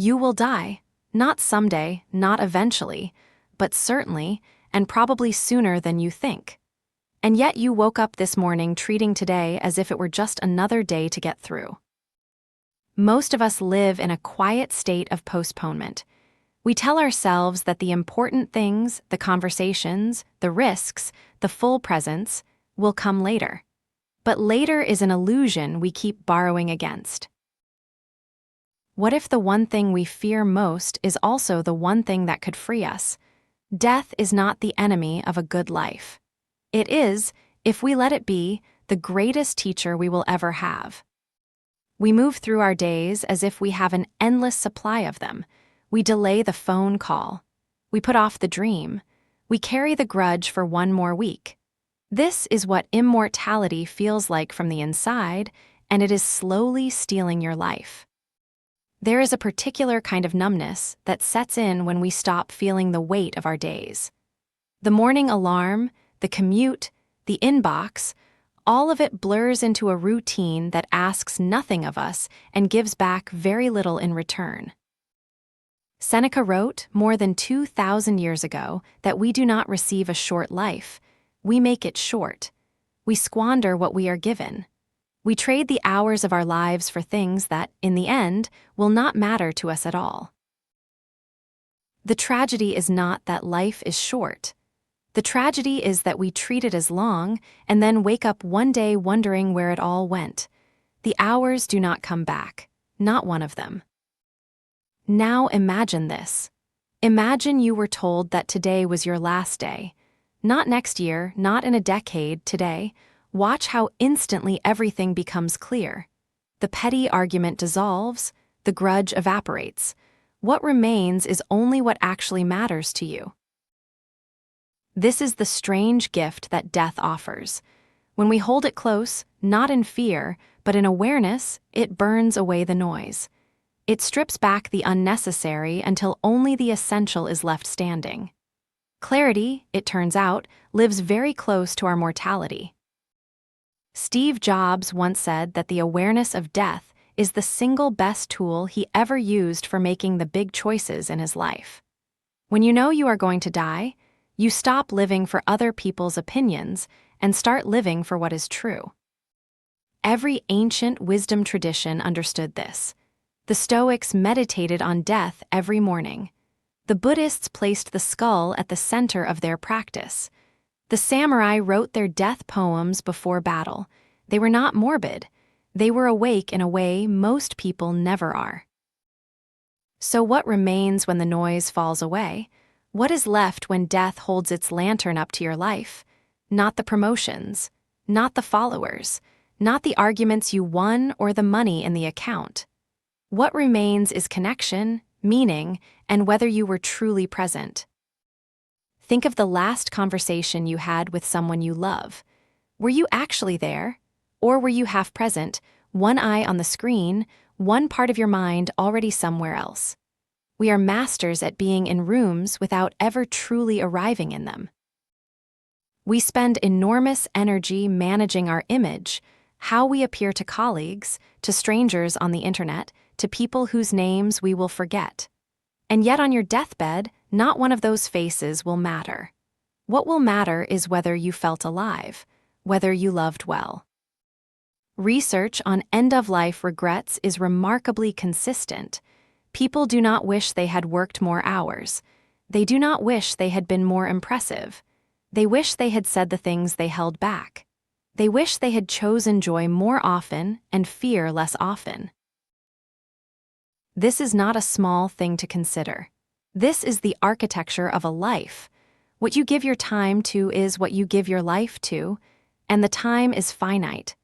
You will die, not someday, not eventually, but certainly, and probably sooner than you think. And yet you woke up this morning treating today as if it were just another day to get through. Most of us live in a quiet state of postponement. We tell ourselves that the important things, the conversations, the risks, the full presents, will come later. But later is an illusion we keep borrowing against. What if the one thing we fear most is also the one thing that could free us? Death is not the enemy of a good life. It is, if we let it be, the greatest teacher we will ever have. We move through our days as if we have an endless supply of them. We delay the phone call. We put off the dream. We carry the grudge for one more week. This is what immortality feels like from the inside, and it is slowly stealing your life. There is a particular kind of numbness that sets in when we stop feeling the weight of our days. The morning alarm, the commute, the inbox, all of it blurs into a routine that asks nothing of us and gives back very little in return. Seneca wrote more than 2,000 years ago that we do not receive a short life, we make it short. We squander what we are given. We trade the hours of our lives for things that, in the end, will not matter to us at all. The tragedy is not that life is short. The tragedy is that we treat it as long and then wake up one day wondering where it all went. The hours do not come back, not one of them. Now imagine this. Imagine you were told that today was your last day. Not next year, not in a decade, today. Watch how instantly everything becomes clear. The petty argument dissolves, the grudge evaporates. What remains is only what actually matters to you. This is the strange gift that death offers. When we hold it close, not in fear, but in awareness, it burns away the noise. It strips back the unnecessary until only the essential is left standing. Clarity, it turns out, lives very close to our mortality. Steve Jobs once said that the awareness of death is the single best tool he ever used for making the big choices in his life. When you know you are going to die, you stop living for other people's opinions and start living for what is true. Every ancient wisdom tradition understood this. The Stoics meditated on death every morning. The Buddhists placed the skull at the center of their practice. The samurai wrote their death poems before battle. They were not morbid. They were awake in a way most people never are. So what remains when the noise falls away? What is left when death holds its lantern up to your life? Not the promotions, not the followers, not the arguments you won or the money in the account. What remains is connection, meaning, and whether you were truly present. Think of the last conversation you had with someone you love. Were you actually there? Or were you half present, one eye on the screen, one part of your mind already somewhere else? We are masters at being in rooms without ever truly arriving in them. We spend enormous energy managing our image, how we appear to colleagues, to strangers on the internet, to people whose names we will forget. And yet on your deathbed, not one of those faces will matter. What will matter is whether you felt alive, whether you loved well. Research on end-of-life regrets is remarkably consistent. People do not wish they had worked more hours. They do not wish they had been more impressive. They wish they had said the things they held back. They wish they had chosen joy more often and fear less often. This is not a small thing to consider. This is the architecture of a life. What you give your time to is what you give your life to, and the time is finite.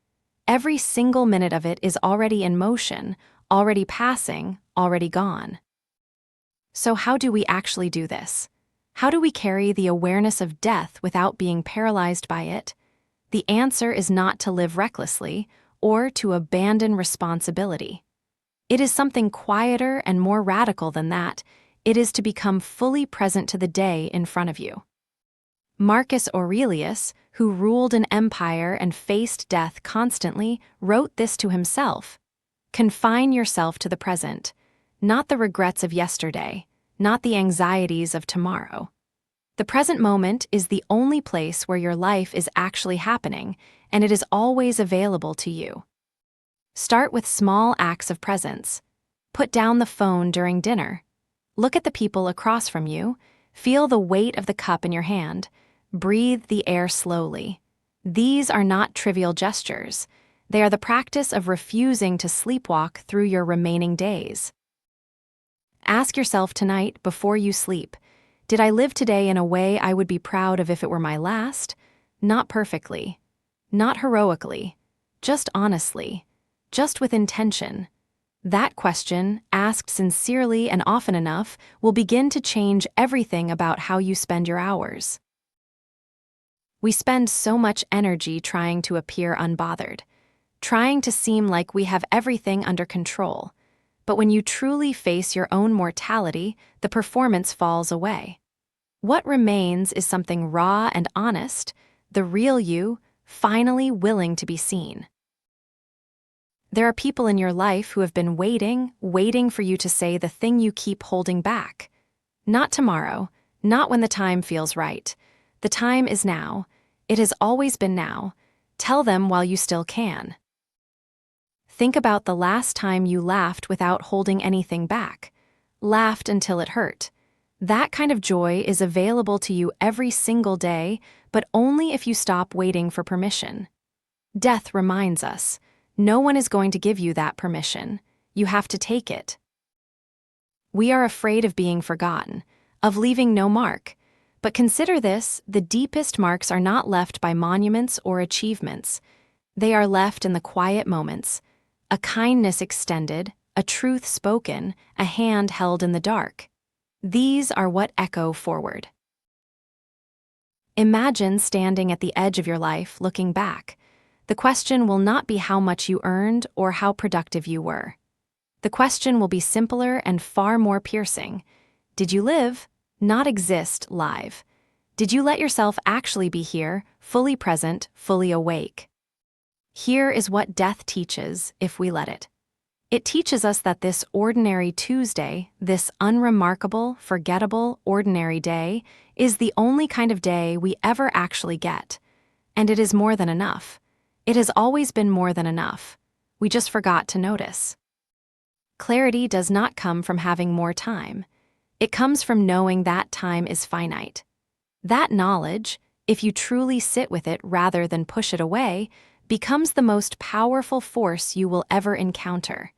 Every single minute of it is already in motion, already passing, already gone. So how do we actually do this? How do we carry the awareness of death without being paralyzed by it? The answer is not to live recklessly or to abandon responsibility. It is something quieter and more radical than that. It is to become fully present to the day in front of you. Marcus Aurelius, who ruled an empire and faced death constantly, wrote this to himself: "Confine yourself to the present. not the regrets of yesterday, not the anxieties of tomorrow. The present moment is the only place where your life is actually happening, and it is always available to you. Start with small acts of presence. Put down the phone during dinner. Look at the people across from you. Feel the weight of the cup in your hand. Breathe the air slowly. These are not trivial gestures. They are the practice of refusing to sleepwalk through your remaining days. Ask yourself tonight, before you sleep, did I live today in a way I would be proud of if it were my last? Not perfectly. Not heroically. Just honestly. Just with intention. That question, asked sincerely and often enough, will begin to change everything about how you spend your hours. We spend so much energy trying to appear unbothered, trying to seem like we have everything under control. But when you truly face your own mortality, the performance falls away. What remains is something raw and honest, the real you, finally willing to be seen. There are people in your life who have been waiting for you to say the thing you keep holding back. Not tomorrow, not when the time feels right. The time is now. It has always been now. Tell them while you still can. Think about the last time you laughed without holding anything back. Laughed until it hurt. That kind of joy is available to you every single day, but only if you stop waiting for permission. Death reminds us, no one is going to give you that permission. You have to take it. We are afraid of being forgotten, of leaving no mark. But consider this, the deepest marks are not left by monuments or achievements. They are left in the quiet moments. A kindness extended, a truth spoken, a hand held in the dark. These are what echo forward. Imagine standing at the edge of your life, looking back. The question will not be how much you earned or how productive you were. The question will be simpler and far more piercing. Did you live, not exist, live? Did you let yourself actually be here, fully present, fully awake? Here is what death teaches if we let it. It teaches us that this ordinary Tuesday, this unremarkable, forgettable, ordinary day, is the only kind of day we ever actually get. And it is more than enough. It has always been more than enough. We just forgot to notice. Clarity does not come from having more time. It comes from knowing that time is finite. That knowledge, if you truly sit with it rather than push it away, becomes the most powerful force you will ever encounter.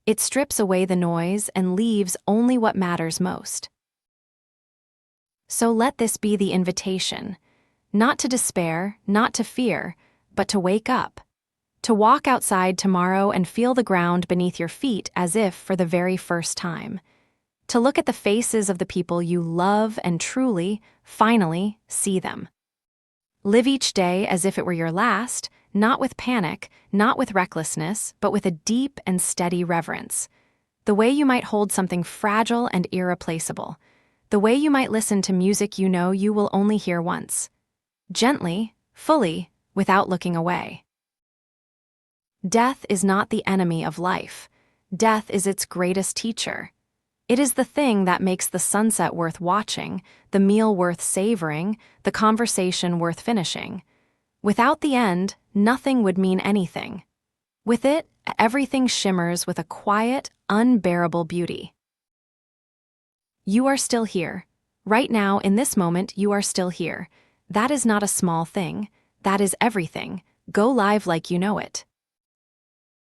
It strips away the noise and leaves only what matters most. So let this be the invitation, not to despair, not to fear, but to wake up. To walk outside tomorrow and feel the ground beneath your feet as if for the very first time. To look at the faces of the people you love and truly, finally, see them. Live each day as if it were your last, not with panic, not with recklessness, but with a deep and steady reverence. The way you might hold something fragile and irreplaceable. The way you might listen to music you know you will only hear once. Gently, fully, without looking away. Death is not the enemy of life. Death is its greatest teacher. It is the thing that makes the sunset worth watching, the meal worth savoring, the conversation worth finishing. Without the end, nothing would mean anything. With it, everything shimmers with a quiet, unbearable beauty. You are still here. Right now, in this moment, you are still here. That is not a small thing. That is everything. Go live like you know it.